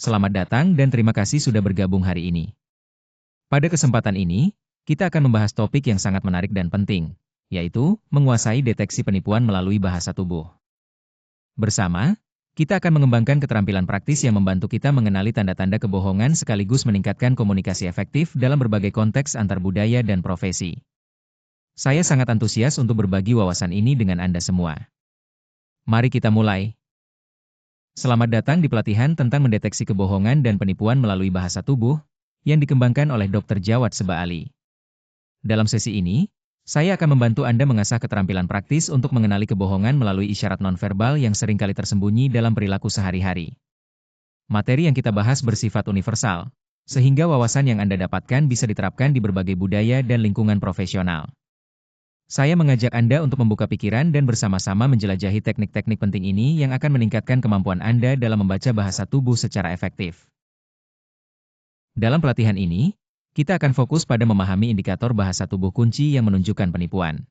Selamat datang dan terima kasih sudah bergabung hari ini. Pada kesempatan ini, kita akan membahas topik yang sangat menarik dan penting, yaitu menguasai deteksi penipuan melalui bahasa tubuh. Bersama, kita akan mengembangkan keterampilan praktis yang membantu kita mengenali tanda-tanda kebohongan sekaligus meningkatkan komunikasi efektif dalam berbagai konteks antar budaya dan profesi. Saya sangat antusias untuk berbagi wawasan ini dengan Anda semua. Mari kita mulai. Selamat datang di pelatihan tentang mendeteksi kebohongan dan penipuan melalui bahasa tubuh yang dikembangkan oleh Dr. Jawad Seba Ali. Dalam sesi ini, saya akan membantu Anda mengasah keterampilan praktis untuk mengenali kebohongan melalui isyarat nonverbal yang seringkali tersembunyi dalam perilaku sehari-hari. Materi yang kita bahas bersifat universal, sehingga wawasan yang Anda dapatkan bisa diterapkan di berbagai budaya dan lingkungan profesional. Saya mengajak Anda untuk membuka pikiran dan bersama-sama menjelajahi teknik-teknik penting ini yang akan meningkatkan kemampuan Anda dalam membaca bahasa tubuh secara efektif. Dalam pelatihan ini, kita akan fokus pada memahami indikator bahasa tubuh kunci yang menunjukkan penipuan.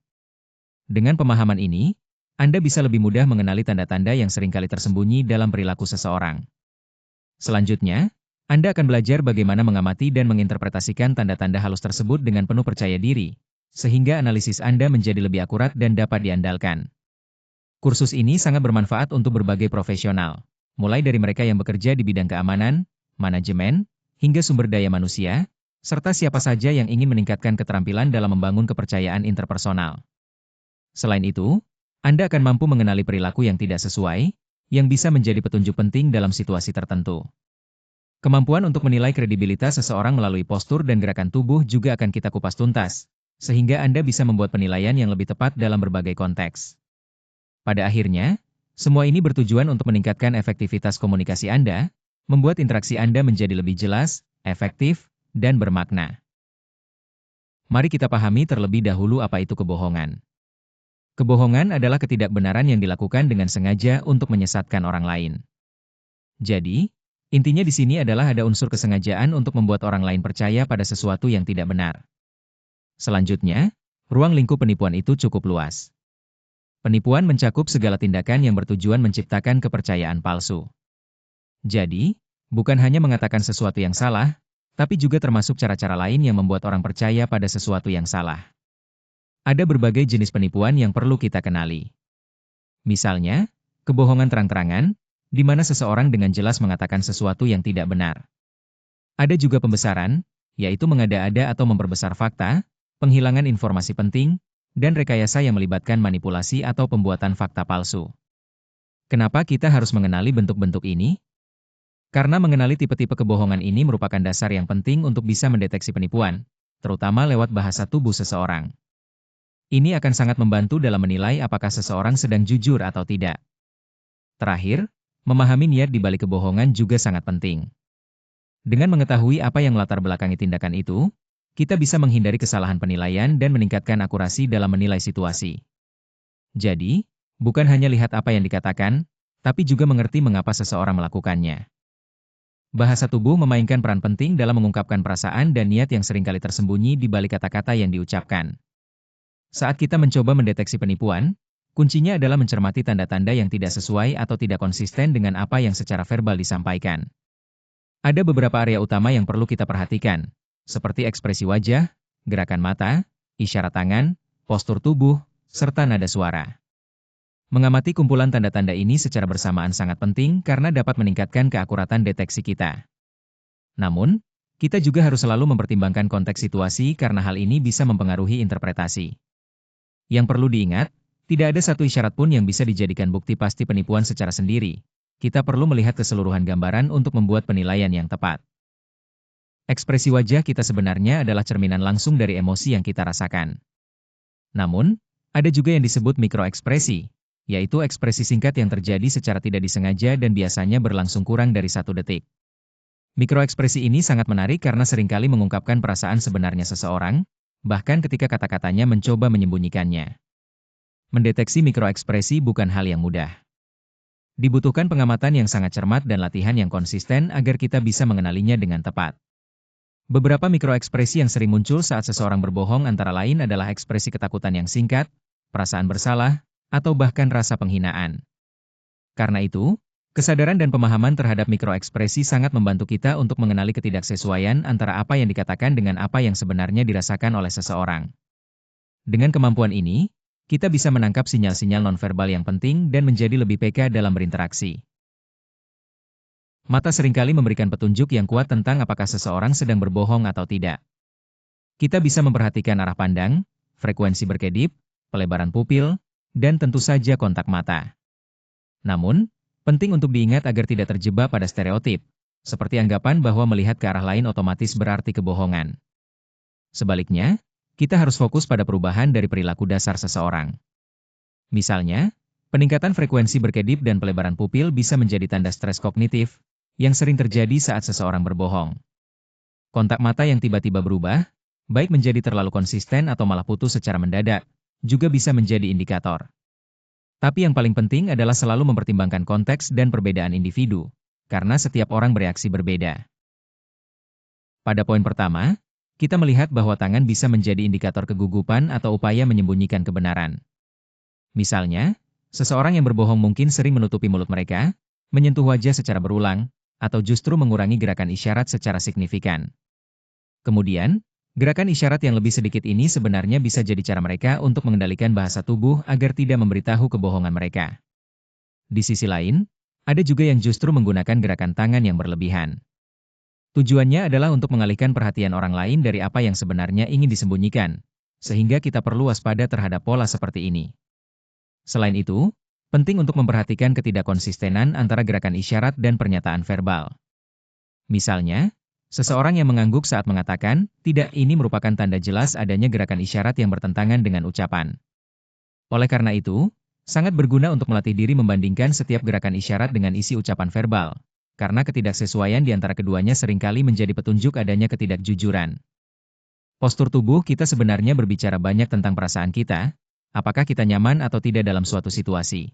Dengan pemahaman ini, Anda bisa lebih mudah mengenali tanda-tanda yang seringkali tersembunyi dalam perilaku seseorang. Selanjutnya, Anda akan belajar bagaimana mengamati dan menginterpretasikan tanda-tanda halus tersebut dengan penuh percaya diri, sehingga analisis Anda menjadi lebih akurat dan dapat diandalkan. Kursus ini sangat bermanfaat untuk berbagai profesional, mulai dari mereka yang bekerja di bidang keamanan, manajemen, hingga sumber daya manusia, serta siapa saja yang ingin meningkatkan keterampilan dalam membangun kepercayaan interpersonal. Selain itu, Anda akan mampu mengenali perilaku yang tidak sesuai, yang bisa menjadi petunjuk penting dalam situasi tertentu. Kemampuan untuk menilai kredibilitas seseorang melalui postur dan gerakan tubuh juga akan kita kupas tuntas, sehingga Anda bisa membuat penilaian yang lebih tepat dalam berbagai konteks. Pada akhirnya, semua ini bertujuan untuk meningkatkan efektivitas komunikasi Anda, membuat interaksi Anda menjadi lebih jelas, efektif, dan bermakna. Mari kita pahami terlebih dahulu apa itu kebohongan. Kebohongan adalah ketidakbenaran yang dilakukan dengan sengaja untuk menyesatkan orang lain. Jadi, intinya di sini adalah ada unsur kesengajaan untuk membuat orang lain percaya pada sesuatu yang tidak benar. Selanjutnya, ruang lingkup penipuan itu cukup luas. Penipuan mencakup segala tindakan yang bertujuan menciptakan kepercayaan palsu. Jadi, bukan hanya mengatakan sesuatu yang salah, tapi juga termasuk cara-cara lain yang membuat orang percaya pada sesuatu yang salah. Ada berbagai jenis penipuan yang perlu kita kenali. Misalnya, kebohongan terang-terangan, di mana seseorang dengan jelas mengatakan sesuatu yang tidak benar. Ada juga pembesaran, yaitu mengada-ada atau memperbesar fakta, penghilangan informasi penting, dan rekayasa yang melibatkan manipulasi atau pembuatan fakta palsu. Kenapa kita harus mengenali bentuk-bentuk ini? Karena mengenali tipe-tipe kebohongan ini merupakan dasar yang penting untuk bisa mendeteksi penipuan, terutama lewat bahasa tubuh seseorang. Ini akan sangat membantu dalam menilai apakah seseorang sedang jujur atau tidak. Terakhir, memahami niat di balik kebohongan juga sangat penting. Dengan mengetahui apa yang melatar belakangi tindakan itu, kita bisa menghindari kesalahan penilaian dan meningkatkan akurasi dalam menilai situasi. Jadi, bukan hanya lihat apa yang dikatakan, tapi juga mengerti mengapa seseorang melakukannya. Bahasa tubuh memainkan peran penting dalam mengungkapkan perasaan dan niat yang seringkali tersembunyi di balik kata-kata yang diucapkan. Saat kita mencoba mendeteksi penipuan, kuncinya adalah mencermati tanda-tanda yang tidak sesuai atau tidak konsisten dengan apa yang secara verbal disampaikan. Ada beberapa area utama yang perlu kita perhatikan, seperti ekspresi wajah, gerakan mata, isyarat tangan, postur tubuh, serta nada suara. Mengamati kumpulan tanda-tanda ini secara bersamaan sangat penting karena dapat meningkatkan keakuratan deteksi kita. Namun, kita juga harus selalu mempertimbangkan konteks situasi karena hal ini bisa mempengaruhi interpretasi. Yang perlu diingat, tidak ada satu isyarat pun yang bisa dijadikan bukti pasti penipuan secara sendiri. Kita perlu melihat keseluruhan gambaran untuk membuat penilaian yang tepat. Ekspresi wajah kita sebenarnya adalah cerminan langsung dari emosi yang kita rasakan. Namun, ada juga yang disebut mikroekspresi, yaitu ekspresi singkat yang terjadi secara tidak disengaja dan biasanya berlangsung kurang dari 1 detik. Mikroekspresi ini sangat menarik karena seringkali mengungkapkan perasaan sebenarnya seseorang, bahkan ketika kata-katanya mencoba menyembunyikannya. Mendeteksi mikroekspresi bukan hal yang mudah. Dibutuhkan pengamatan yang sangat cermat dan latihan yang konsisten agar kita bisa mengenalinya dengan tepat. Beberapa mikroekspresi yang sering muncul saat seseorang berbohong antara lain adalah ekspresi ketakutan yang singkat, perasaan bersalah, atau bahkan rasa penghinaan. Karena itu, Kesadaran dan pemahaman terhadap mikroekspresi sangat membantu kita untuk mengenali ketidaksesuaian antara apa yang dikatakan dengan apa yang sebenarnya dirasakan oleh seseorang. Dengan kemampuan ini, kita bisa menangkap sinyal-sinyal nonverbal yang penting dan menjadi lebih peka dalam berinteraksi. Mata seringkali memberikan petunjuk yang kuat tentang apakah seseorang sedang berbohong atau tidak. Kita bisa memperhatikan arah pandang, frekuensi berkedip, pelebaran pupil, dan tentu saja kontak mata. Namun, penting untuk diingat agar tidak terjebak pada stereotip, seperti anggapan bahwa melihat ke arah lain otomatis berarti kebohongan. Sebaliknya, kita harus fokus pada perubahan dari perilaku dasar seseorang. Misalnya, peningkatan frekuensi berkedip dan pelebaran pupil bisa menjadi tanda stres kognitif, yang sering terjadi saat seseorang berbohong. Kontak mata yang tiba-tiba berubah, baik menjadi terlalu konsisten atau malah putus secara mendadak, juga bisa menjadi indikator. Tapi yang paling penting adalah selalu mempertimbangkan konteks dan perbedaan individu, karena setiap orang bereaksi berbeda. Pada poin pertama, kita melihat bahwa tangan bisa menjadi indikator kegugupan atau upaya menyembunyikan kebenaran. Misalnya, seseorang yang berbohong mungkin sering menutupi mulut mereka, menyentuh wajah secara berulang, atau justru mengurangi gerakan isyarat secara signifikan. Kemudian, gerakan isyarat yang lebih sedikit ini sebenarnya bisa jadi cara mereka untuk mengendalikan bahasa tubuh agar tidak memberitahu kebohongan mereka. Di sisi lain, ada juga yang justru menggunakan gerakan tangan yang berlebihan. Tujuannya adalah untuk mengalihkan perhatian orang lain dari apa yang sebenarnya ingin disembunyikan, sehingga kita perlu waspada terhadap pola seperti ini. Selain itu, penting untuk memperhatikan ketidakkonsistenan antara gerakan isyarat dan pernyataan verbal. Misalnya, seseorang yang mengangguk saat mengatakan, "tidak," ini merupakan tanda jelas adanya gerakan isyarat yang bertentangan dengan ucapan. Oleh karena itu, sangat berguna untuk melatih diri membandingkan setiap gerakan isyarat dengan isi ucapan verbal, karena ketidaksesuaian di antara keduanya seringkali menjadi petunjuk adanya ketidakjujuran. Postur tubuh kita sebenarnya berbicara banyak tentang perasaan kita, apakah kita nyaman atau tidak dalam suatu situasi.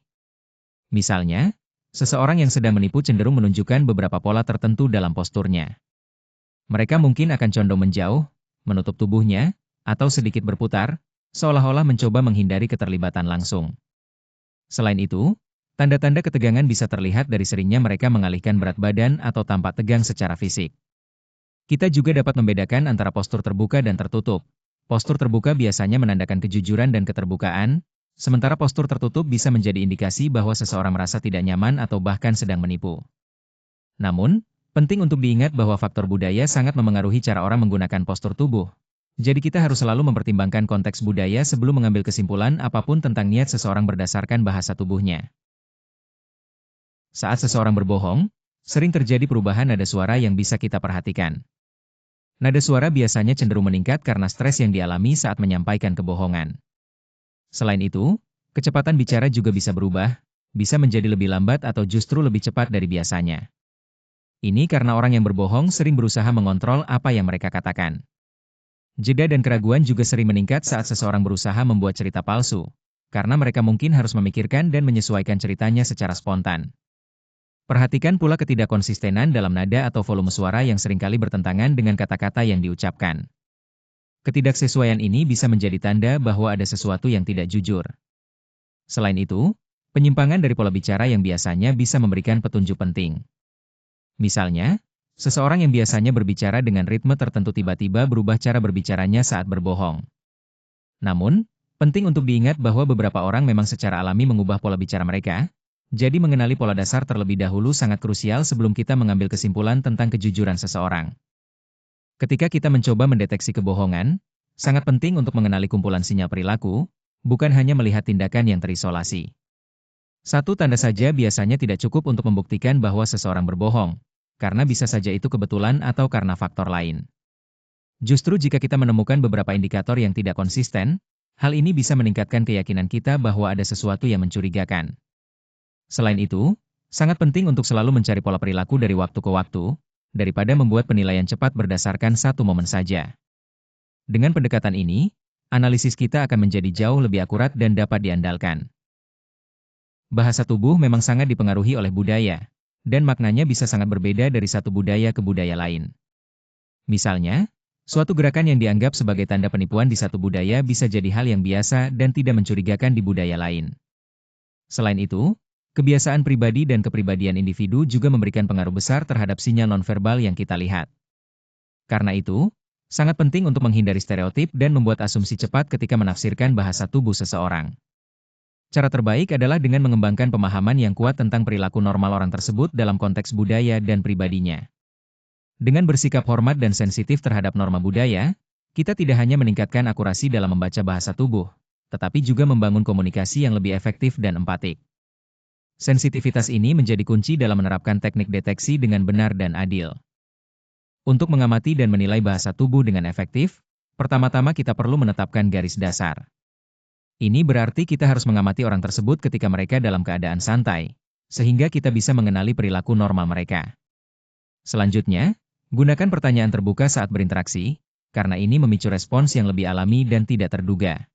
Misalnya, seseorang yang sedang menipu cenderung menunjukkan beberapa pola tertentu dalam posturnya. Mereka mungkin akan condong menjauh, menutup tubuhnya, atau sedikit berputar, seolah-olah mencoba menghindari keterlibatan langsung. Selain itu, tanda-tanda ketegangan bisa terlihat dari seringnya mereka mengalihkan berat badan atau tampak tegang secara fisik. Kita juga dapat membedakan antara postur terbuka dan tertutup. Postur terbuka biasanya menandakan kejujuran dan keterbukaan, sementara postur tertutup bisa menjadi indikasi bahwa seseorang merasa tidak nyaman atau bahkan sedang menipu. Namun, penting untuk diingat bahwa faktor budaya sangat memengaruhi cara orang menggunakan postur tubuh. Jadi kita harus selalu mempertimbangkan konteks budaya sebelum mengambil kesimpulan apapun tentang niat seseorang berdasarkan bahasa tubuhnya. Saat seseorang berbohong, sering terjadi perubahan nada suara yang bisa kita perhatikan. Nada suara biasanya cenderung meningkat karena stres yang dialami saat menyampaikan kebohongan. Selain itu, kecepatan bicara juga bisa berubah, bisa menjadi lebih lambat atau justru lebih cepat dari biasanya. Ini karena orang yang berbohong sering berusaha mengontrol apa yang mereka katakan. Jeda dan keraguan juga sering meningkat saat seseorang berusaha membuat cerita palsu, karena mereka mungkin harus memikirkan dan menyesuaikan ceritanya secara spontan. Perhatikan pula ketidakkonsistenan dalam nada atau volume suara yang seringkali bertentangan dengan kata-kata yang diucapkan. Ketidaksesuaian ini bisa menjadi tanda bahwa ada sesuatu yang tidak jujur. Selain itu, penyimpangan dari pola bicara yang biasanya bisa memberikan petunjuk penting. Misalnya, seseorang yang biasanya berbicara dengan ritme tertentu tiba-tiba berubah cara berbicaranya saat berbohong. Namun, penting untuk diingat bahwa beberapa orang memang secara alami mengubah pola bicara mereka, jadi mengenali pola dasar terlebih dahulu sangat krusial sebelum kita mengambil kesimpulan tentang kejujuran seseorang. Ketika kita mencoba mendeteksi kebohongan, sangat penting untuk mengenali kumpulan sinyal perilaku, bukan hanya melihat tindakan yang terisolasi. Satu tanda saja biasanya tidak cukup untuk membuktikan bahwa seseorang berbohong, karena bisa saja itu kebetulan atau karena faktor lain. Justru jika kita menemukan beberapa indikator yang tidak konsisten, hal ini bisa meningkatkan keyakinan kita bahwa ada sesuatu yang mencurigakan. Selain itu, sangat penting untuk selalu mencari pola perilaku dari waktu ke waktu, daripada membuat penilaian cepat berdasarkan satu momen saja. Dengan pendekatan ini, analisis kita akan menjadi jauh lebih akurat dan dapat diandalkan. Bahasa tubuh memang sangat dipengaruhi oleh budaya, dan maknanya bisa sangat berbeda dari satu budaya ke budaya lain. Misalnya, suatu gerakan yang dianggap sebagai tanda penipuan di satu budaya bisa jadi hal yang biasa dan tidak mencurigakan di budaya lain. Selain itu, Kebiasaan pribadi dan kepribadian individu juga memberikan pengaruh besar terhadap sinyal nonverbal yang kita lihat. Karena itu, sangat penting untuk menghindari stereotip dan membuat asumsi cepat ketika menafsirkan bahasa tubuh seseorang. Cara terbaik adalah dengan mengembangkan pemahaman yang kuat tentang perilaku normal orang tersebut dalam konteks budaya dan pribadinya. Dengan bersikap hormat dan sensitif terhadap norma budaya, kita tidak hanya meningkatkan akurasi dalam membaca bahasa tubuh, tetapi juga membangun komunikasi yang lebih efektif dan empatik. Sensitivitas ini menjadi kunci dalam menerapkan teknik deteksi dengan benar dan adil. Untuk mengamati dan menilai bahasa tubuh dengan efektif, pertama-tama kita perlu menetapkan garis dasar. Ini berarti kita harus mengamati orang tersebut ketika mereka dalam keadaan santai, sehingga kita bisa mengenali perilaku normal mereka. Selanjutnya, gunakan pertanyaan terbuka saat berinteraksi, karena ini memicu respons yang lebih alami dan tidak terduga.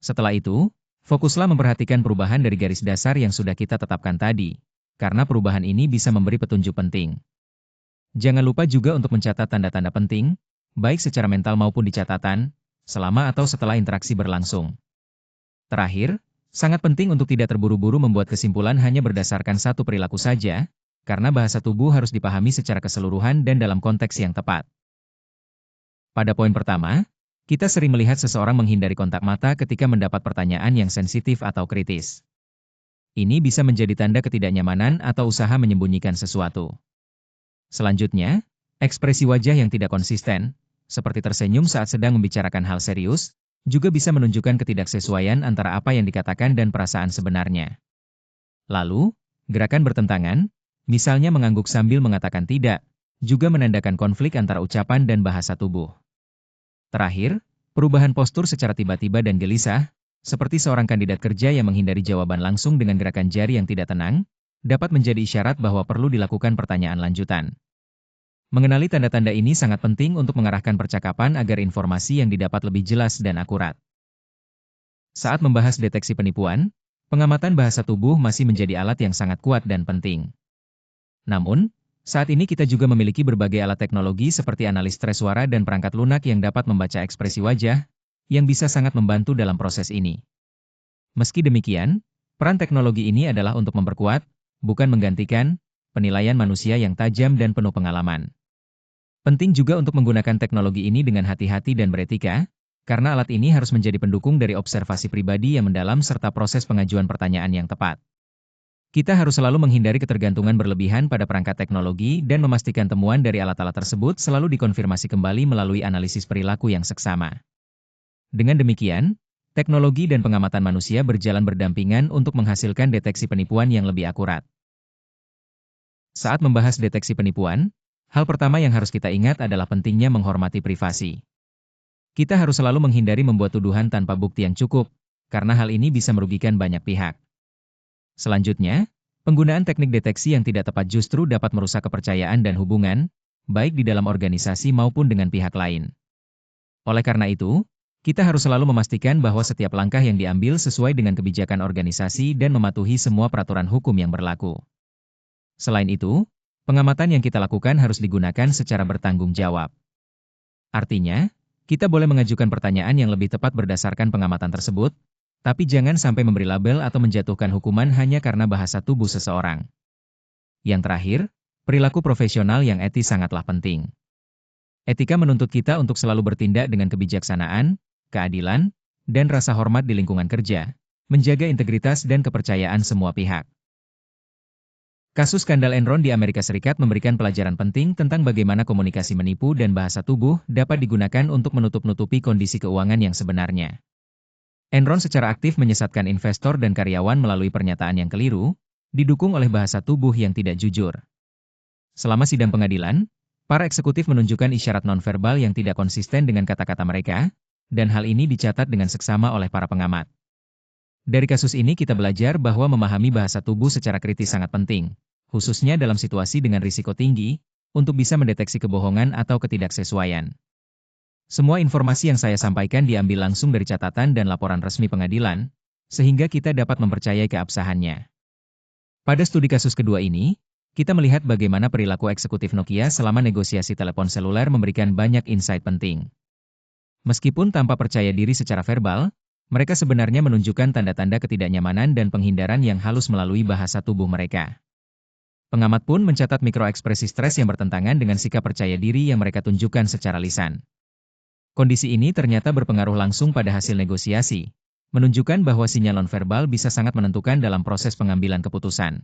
Setelah itu, fokuslah memperhatikan perubahan dari garis dasar yang sudah kita tetapkan tadi, karena perubahan ini bisa memberi petunjuk penting. Jangan lupa juga untuk mencatat tanda-tanda penting, baik secara mental maupun di catatan, selama atau setelah interaksi berlangsung. Terakhir, sangat penting untuk tidak terburu-buru membuat kesimpulan hanya berdasarkan satu perilaku saja, karena bahasa tubuh harus dipahami secara keseluruhan dan dalam konteks yang tepat. Pada poin pertama, kita sering melihat seseorang menghindari kontak mata ketika mendapat pertanyaan yang sensitif atau kritis. Ini bisa menjadi tanda ketidaknyamanan atau usaha menyembunyikan sesuatu. Selanjutnya, ekspresi wajah yang tidak konsisten, seperti tersenyum saat sedang membicarakan hal serius, juga bisa menunjukkan ketidaksesuaian antara apa yang dikatakan dan perasaan sebenarnya. Lalu, gerakan bertentangan, misalnya mengangguk sambil mengatakan tidak, juga menandakan konflik antara ucapan dan bahasa tubuh. Terakhir, perubahan postur secara tiba-tiba dan gelisah, seperti seorang kandidat kerja yang menghindari jawaban langsung dengan gerakan jari yang tidak tenang, dapat menjadi isyarat bahwa perlu dilakukan pertanyaan lanjutan. Mengenali tanda-tanda ini sangat penting untuk mengarahkan percakapan agar informasi yang didapat lebih jelas dan akurat. Saat membahas deteksi penipuan, pengamatan bahasa tubuh masih menjadi alat yang sangat kuat dan penting. Namun, saat ini kita juga memiliki berbagai alat teknologi seperti analis stres suara dan perangkat lunak yang dapat membaca ekspresi wajah, yang bisa sangat membantu dalam proses ini. Meski demikian, peran teknologi ini adalah untuk memperkuat, bukan menggantikan, penilaian manusia yang tajam dan penuh pengalaman. Penting juga untuk menggunakan teknologi ini dengan hati-hati dan beretika, karena alat ini harus menjadi pendukung dari observasi pribadi yang mendalam serta proses pengajuan pertanyaan yang tepat. Kita harus selalu menghindari ketergantungan berlebihan pada perangkat teknologi dan memastikan temuan dari alat-alat tersebut selalu dikonfirmasi kembali melalui analisis perilaku yang seksama. Dengan demikian, teknologi dan pengamatan manusia berjalan berdampingan untuk menghasilkan deteksi penipuan yang lebih akurat. Saat membahas deteksi penipuan, hal pertama yang harus kita ingat adalah pentingnya menghormati privasi. Kita harus selalu menghindari membuat tuduhan tanpa bukti yang cukup, karena hal ini bisa merugikan banyak pihak. Selanjutnya, penggunaan teknik deteksi yang tidak tepat justru dapat merusak kepercayaan dan hubungan, baik di dalam organisasi maupun dengan pihak lain. Oleh karena itu, kita harus selalu memastikan bahwa setiap langkah yang diambil sesuai dengan kebijakan organisasi dan mematuhi semua peraturan hukum yang berlaku. Selain itu, pengamatan yang kita lakukan harus digunakan secara bertanggung jawab. Artinya, kita boleh mengajukan pertanyaan yang lebih tepat berdasarkan pengamatan tersebut, tapi jangan sampai memberi label atau menjatuhkan hukuman hanya karena bahasa tubuh seseorang. Yang terakhir, perilaku profesional yang etis sangatlah penting. Etika menuntut kita untuk selalu bertindak dengan kebijaksanaan, keadilan, dan rasa hormat di lingkungan kerja, menjaga integritas dan kepercayaan semua pihak. Kasus skandal Enron di Amerika Serikat memberikan pelajaran penting tentang bagaimana komunikasi menipu dan bahasa tubuh dapat digunakan untuk menutup-nutupi kondisi keuangan yang sebenarnya. Enron secara aktif menyesatkan investor dan karyawan melalui pernyataan yang keliru, didukung oleh bahasa tubuh yang tidak jujur. Selama sidang pengadilan, para eksekutif menunjukkan isyarat nonverbal yang tidak konsisten dengan kata-kata mereka, dan hal ini dicatat dengan seksama oleh para pengamat. Dari kasus ini kita belajar bahwa memahami bahasa tubuh secara kritis sangat penting, khususnya dalam situasi dengan risiko tinggi, untuk bisa mendeteksi kebohongan atau ketidaksesuaian. Semua informasi yang saya sampaikan diambil langsung dari catatan dan laporan resmi pengadilan, sehingga kita dapat mempercayai keabsahannya. Pada studi kasus kedua ini, kita melihat bagaimana perilaku eksekutif Nokia selama negosiasi telepon seluler memberikan banyak insight penting. Meskipun tanpa percaya diri secara verbal, Mereka sebenarnya menunjukkan tanda-tanda ketidaknyamanan dan penghindaran yang halus melalui bahasa tubuh mereka. Pengamat pun mencatat mikroekspresi stres yang bertentangan dengan sikap percaya diri yang mereka tunjukkan secara lisan. Kondisi ini ternyata berpengaruh langsung pada hasil negosiasi, menunjukkan bahwa sinyal nonverbal bisa sangat menentukan dalam proses pengambilan keputusan.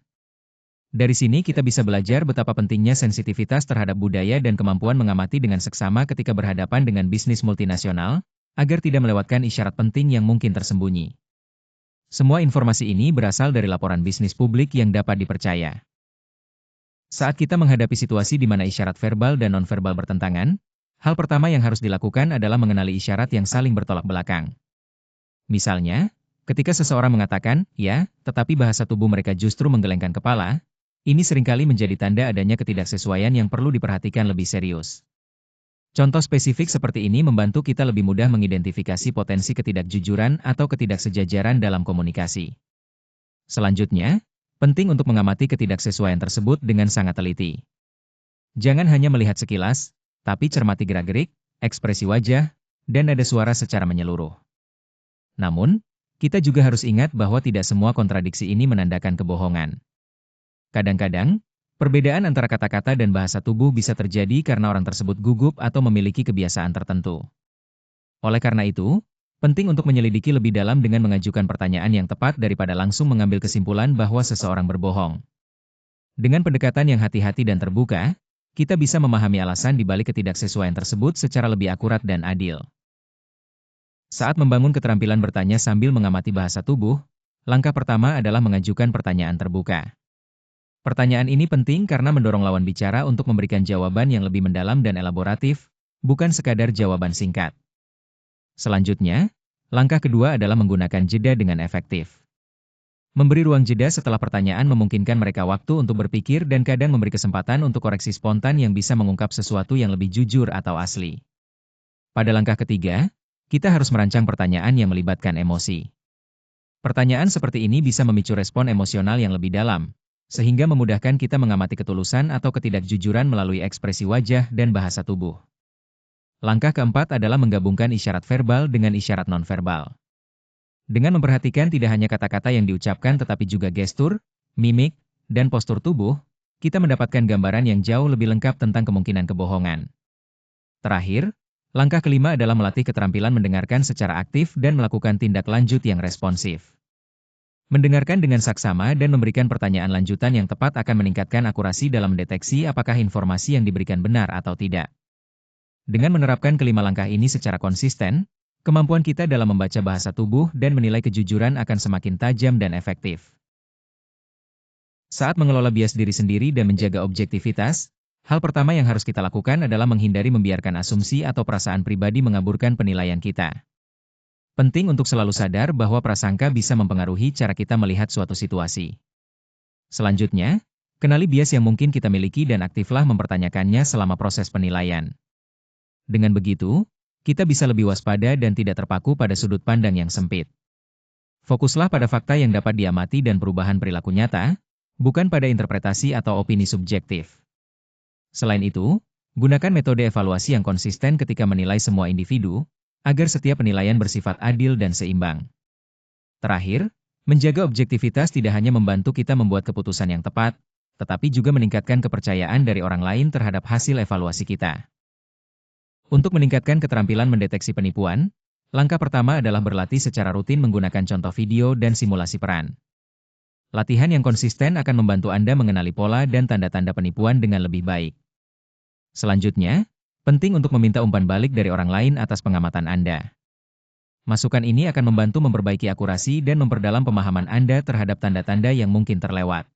Dari sini kita bisa belajar betapa pentingnya sensitivitas terhadap budaya dan kemampuan mengamati dengan seksama ketika berhadapan dengan bisnis multinasional, agar tidak melewatkan isyarat penting yang mungkin tersembunyi. Semua informasi ini berasal dari laporan bisnis publik yang dapat dipercaya. Saat kita menghadapi situasi di mana isyarat verbal dan nonverbal bertentangan, hal pertama yang harus dilakukan adalah mengenali isyarat yang saling bertolak belakang. Misalnya, ketika seseorang mengatakan, ya, tetapi bahasa tubuh mereka justru menggelengkan kepala, ini seringkali menjadi tanda adanya ketidaksesuaian yang perlu diperhatikan lebih serius. Contoh spesifik seperti ini membantu kita lebih mudah mengidentifikasi potensi ketidakjujuran atau ketidaksejajaran dalam komunikasi. Selanjutnya, penting untuk mengamati ketidaksesuaian tersebut dengan sangat teliti. Jangan hanya melihat sekilas, tapi cermati gerak-gerik, ekspresi wajah, dan nada suara secara menyeluruh. Namun, kita juga harus ingat bahwa tidak semua kontradiksi ini menandakan kebohongan. Kadang-kadang, perbedaan antara kata-kata dan bahasa tubuh bisa terjadi karena orang tersebut gugup atau memiliki kebiasaan tertentu. Oleh karena itu, penting untuk menyelidiki lebih dalam dengan mengajukan pertanyaan yang tepat daripada langsung mengambil kesimpulan bahwa seseorang berbohong. Dengan pendekatan yang hati-hati dan terbuka, kita bisa memahami alasan di balik ketidaksesuaian tersebut secara lebih akurat dan adil. Saat membangun keterampilan bertanya sambil mengamati bahasa tubuh, langkah pertama adalah mengajukan pertanyaan terbuka. Pertanyaan ini penting karena mendorong lawan bicara untuk memberikan jawaban yang lebih mendalam dan elaboratif, bukan sekadar jawaban singkat. Selanjutnya, langkah kedua adalah menggunakan jeda dengan efektif. Memberi ruang jeda setelah pertanyaan memungkinkan mereka waktu untuk berpikir dan kadang memberi kesempatan untuk koreksi spontan yang bisa mengungkap sesuatu yang lebih jujur atau asli. Pada langkah ketiga, kita harus merancang pertanyaan yang melibatkan emosi. Pertanyaan seperti ini bisa memicu respon emosional yang lebih dalam, sehingga memudahkan kita mengamati ketulusan atau ketidakjujuran melalui ekspresi wajah dan bahasa tubuh. Langkah keempat adalah menggabungkan isyarat verbal dengan isyarat nonverbal. Dengan memperhatikan tidak hanya kata-kata yang diucapkan tetapi juga gestur, mimik, dan postur tubuh, kita mendapatkan gambaran yang jauh lebih lengkap tentang kemungkinan kebohongan. Terakhir, langkah kelima adalah melatih keterampilan mendengarkan secara aktif dan melakukan tindak lanjut yang responsif. Mendengarkan dengan saksama dan memberikan pertanyaan lanjutan yang tepat akan meningkatkan akurasi dalam mendeteksi apakah informasi yang diberikan benar atau tidak. Dengan menerapkan kelima langkah ini secara konsisten, kemampuan kita dalam membaca bahasa tubuh dan menilai kejujuran akan semakin tajam dan efektif. Saat mengelola bias diri sendiri dan menjaga objektivitas, hal pertama yang harus kita lakukan adalah menghindari membiarkan asumsi atau perasaan pribadi mengaburkan penilaian kita. Penting untuk selalu sadar bahwa prasangka bisa mempengaruhi cara kita melihat suatu situasi. Selanjutnya, kenali bias yang mungkin kita miliki dan aktiflah mempertanyakannya selama proses penilaian. Dengan begitu, kita bisa lebih waspada dan tidak terpaku pada sudut pandang yang sempit. Fokuslah pada fakta yang dapat diamati dan perubahan perilaku nyata, bukan pada interpretasi atau opini subjektif. Selain itu, gunakan metode evaluasi yang konsisten ketika menilai semua individu, agar setiap penilaian bersifat adil dan seimbang. Terakhir, menjaga objektivitas tidak hanya membantu kita membuat keputusan yang tepat, tetapi juga meningkatkan kepercayaan dari orang lain terhadap hasil evaluasi kita. Untuk meningkatkan keterampilan mendeteksi penipuan, langkah pertama adalah berlatih secara rutin menggunakan contoh video dan simulasi peran. Latihan yang konsisten akan membantu Anda mengenali pola dan tanda-tanda penipuan dengan lebih baik. Selanjutnya, penting untuk meminta umpan balik dari orang lain atas pengamatan Anda. Masukan ini akan membantu memperbaiki akurasi dan memperdalam pemahaman Anda terhadap tanda-tanda yang mungkin terlewat.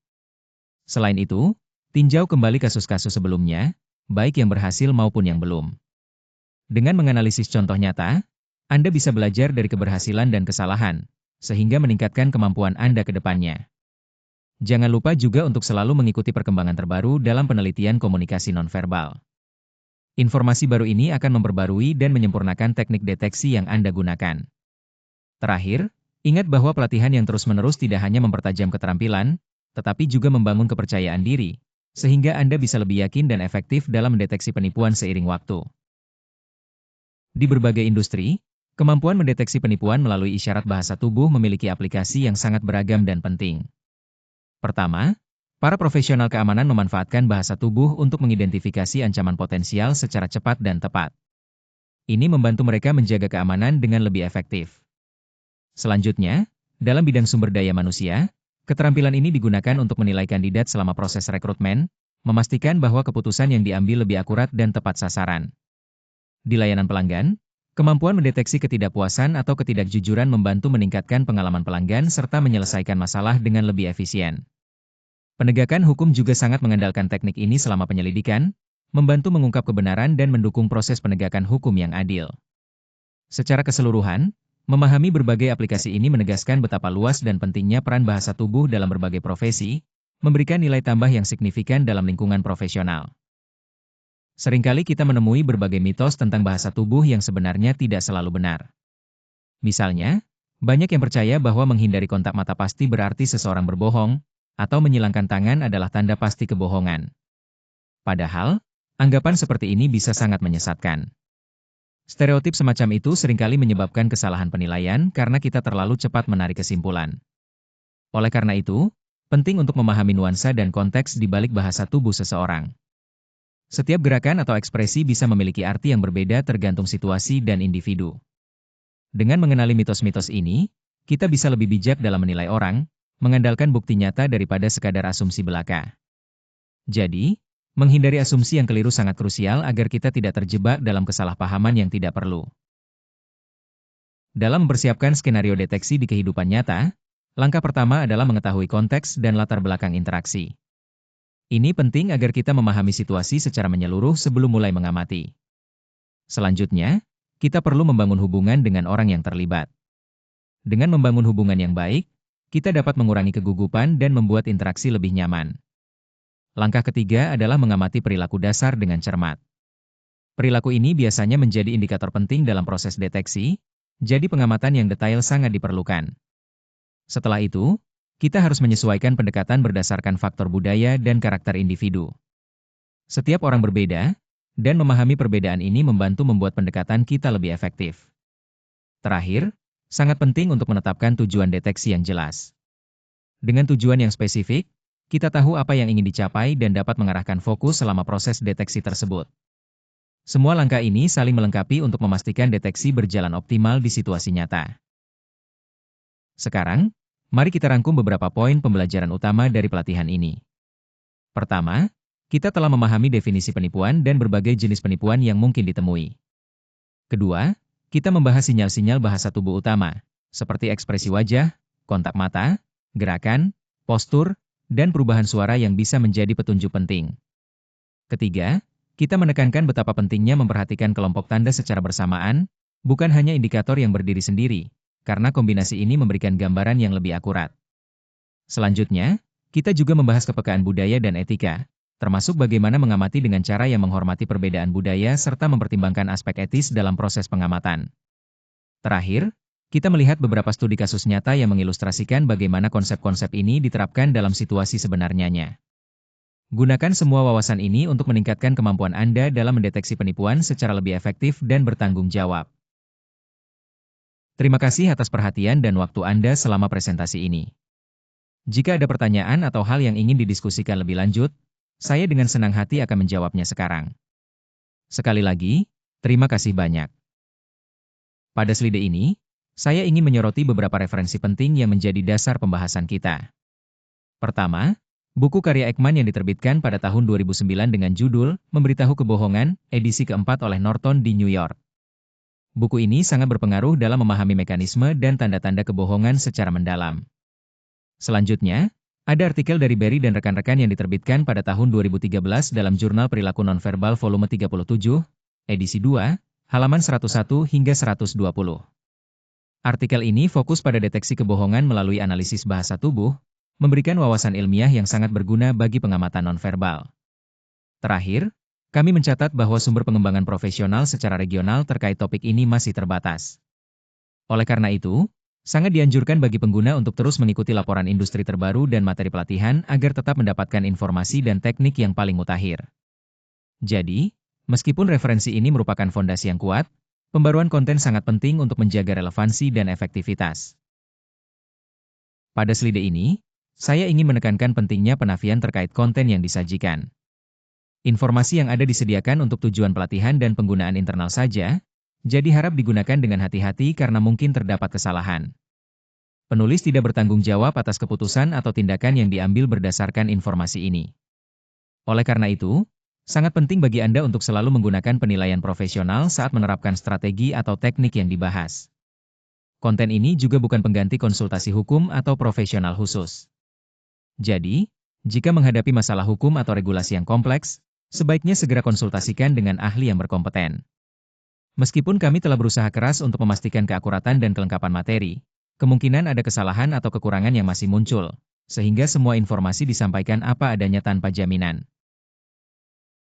Selain itu, tinjau kembali kasus-kasus sebelumnya, baik yang berhasil maupun yang belum. Dengan menganalisis contoh nyata, Anda bisa belajar dari keberhasilan dan kesalahan, sehingga meningkatkan kemampuan Anda ke depannya. Jangan lupa juga untuk selalu mengikuti perkembangan terbaru dalam penelitian komunikasi nonverbal. Informasi baru ini akan memperbarui dan menyempurnakan teknik deteksi yang Anda gunakan. Terakhir, ingat bahwa pelatihan yang terus-menerus tidak hanya mempertajam keterampilan, tetapi juga membangun kepercayaan diri, sehingga Anda bisa lebih yakin dan efektif dalam mendeteksi penipuan seiring waktu. Di berbagai industri, Kemampuan mendeteksi penipuan melalui isyarat bahasa tubuh memiliki aplikasi yang sangat beragam dan penting. Pertama, para profesional keamanan memanfaatkan bahasa tubuh untuk mengidentifikasi ancaman potensial secara cepat dan tepat. Ini membantu mereka menjaga keamanan dengan lebih efektif. Selanjutnya, dalam bidang sumber daya manusia, keterampilan ini digunakan untuk menilai kandidat selama proses rekrutmen, memastikan bahwa keputusan yang diambil lebih akurat dan tepat sasaran. Di layanan pelanggan, kemampuan mendeteksi ketidakpuasan atau ketidakjujuran membantu meningkatkan pengalaman pelanggan serta menyelesaikan masalah dengan lebih efisien. Penegakan hukum juga sangat mengandalkan teknik ini selama penyelidikan, membantu mengungkap kebenaran dan mendukung proses penegakan hukum yang adil. Secara keseluruhan, memahami berbagai aplikasi ini menegaskan betapa luas dan pentingnya peran bahasa tubuh dalam berbagai profesi, memberikan nilai tambah yang signifikan dalam lingkungan profesional. Seringkali kita menemui berbagai mitos tentang bahasa tubuh yang sebenarnya tidak selalu benar. Misalnya, banyak yang percaya bahwa menghindari kontak mata pasti berarti seseorang berbohong, atau menyilangkan tangan adalah tanda pasti kebohongan. Padahal, anggapan seperti ini bisa sangat menyesatkan. Stereotip semacam itu seringkali menyebabkan kesalahan penilaian karena kita terlalu cepat menarik kesimpulan. Oleh karena itu, penting untuk memahami nuansa dan konteks di balik bahasa tubuh seseorang. Setiap gerakan atau ekspresi bisa memiliki arti yang berbeda tergantung situasi dan individu. Dengan mengenali mitos-mitos ini, kita bisa lebih bijak dalam menilai orang, mengandalkan bukti nyata daripada sekadar asumsi belaka. Jadi, menghindari asumsi yang keliru sangat krusial agar kita tidak terjebak dalam kesalahpahaman yang tidak perlu. Dalam mempersiapkan skenario deteksi di kehidupan nyata, langkah pertama adalah mengetahui konteks dan latar belakang interaksi. Ini penting agar kita memahami situasi secara menyeluruh sebelum mulai mengamati. Selanjutnya, kita perlu membangun hubungan dengan orang yang terlibat. Dengan membangun hubungan yang baik, kita dapat mengurangi kegugupan dan membuat interaksi lebih nyaman. Langkah ketiga adalah mengamati perilaku dasar dengan cermat. Perilaku ini biasanya menjadi indikator penting dalam proses deteksi, jadi pengamatan yang detail sangat diperlukan. Setelah itu, kita harus menyesuaikan pendekatan berdasarkan faktor budaya dan karakter individu. Setiap orang berbeda, dan memahami perbedaan ini membantu membuat pendekatan kita lebih efektif. Terakhir, sangat penting untuk menetapkan tujuan deteksi yang jelas. Dengan tujuan yang spesifik, kita tahu apa yang ingin dicapai dan dapat mengarahkan fokus selama proses deteksi tersebut. Semua langkah ini saling melengkapi untuk memastikan deteksi berjalan optimal di situasi nyata. Sekarang, mari kita rangkum beberapa poin pembelajaran utama dari pelatihan ini. Pertama, kita telah memahami definisi penipuan dan berbagai jenis penipuan yang mungkin ditemui. Kedua, kita membahas sinyal-sinyal bahasa tubuh utama, seperti ekspresi wajah, kontak mata, gerakan, postur, dan perubahan suara yang bisa menjadi petunjuk penting. Ketiga, kita menekankan betapa pentingnya memperhatikan kelompok tanda secara bersamaan, bukan hanya indikator yang berdiri sendiri, karena kombinasi ini memberikan gambaran yang lebih akurat. Selanjutnya, kita juga membahas kepekaan budaya dan etika, termasuk bagaimana mengamati dengan cara yang menghormati perbedaan budaya serta mempertimbangkan aspek etis dalam proses pengamatan. Terakhir, kita melihat beberapa studi kasus nyata yang mengilustrasikan bagaimana konsep-konsep ini diterapkan dalam situasi sebenarnya. Gunakan semua wawasan ini untuk meningkatkan kemampuan Anda dalam mendeteksi penipuan secara lebih efektif dan bertanggung jawab. Terima kasih atas perhatian dan waktu Anda selama presentasi ini. Jika ada pertanyaan atau hal yang ingin didiskusikan lebih lanjut, saya dengan senang hati akan menjawabnya sekarang. Sekali lagi, terima kasih banyak. Pada slide ini, saya ingin menyoroti beberapa referensi penting yang menjadi dasar pembahasan kita. Pertama, buku karya Ekman yang diterbitkan pada tahun 2009 dengan judul Memberitahu Kebohongan, edisi keempat oleh Norton di New York. Buku ini sangat berpengaruh dalam memahami mekanisme dan tanda-tanda kebohongan secara mendalam. Selanjutnya, ada artikel dari Berry dan rekan-rekan yang diterbitkan pada tahun 2013 dalam Jurnal Perilaku Nonverbal volume 37, edisi 2, halaman 101 hingga 120. Artikel ini fokus pada deteksi kebohongan melalui analisis bahasa tubuh, memberikan wawasan ilmiah yang sangat berguna bagi pengamatan nonverbal. Terakhir, kami mencatat bahwa sumber pengembangan profesional secara regional terkait topik ini masih terbatas. Oleh karena itu, sangat dianjurkan bagi pengguna untuk terus mengikuti laporan industri terbaru dan materi pelatihan agar tetap mendapatkan informasi dan teknik yang paling mutakhir. Jadi, meskipun referensi ini merupakan fondasi yang kuat, Pembaruan konten sangat penting untuk menjaga relevansi dan efektivitas. Pada slide ini, saya ingin menekankan pentingnya penafian terkait konten yang disajikan. Informasi yang ada disediakan untuk tujuan pelatihan dan penggunaan internal saja, jadi harap digunakan dengan hati-hati karena mungkin terdapat kesalahan. Penulis tidak bertanggung jawab atas keputusan atau tindakan yang diambil berdasarkan informasi ini. Oleh karena itu, sangat penting bagi Anda untuk selalu menggunakan penilaian profesional saat menerapkan strategi atau teknik yang dibahas. Konten ini juga bukan pengganti konsultasi hukum atau profesional khusus. Jadi, jika menghadapi masalah hukum atau regulasi yang kompleks, sebaiknya segera konsultasikan dengan ahli yang berkompeten. Meskipun kami telah berusaha keras untuk memastikan keakuratan dan kelengkapan materi, kemungkinan ada kesalahan atau kekurangan yang masih muncul, sehingga semua informasi disampaikan apa adanya tanpa jaminan.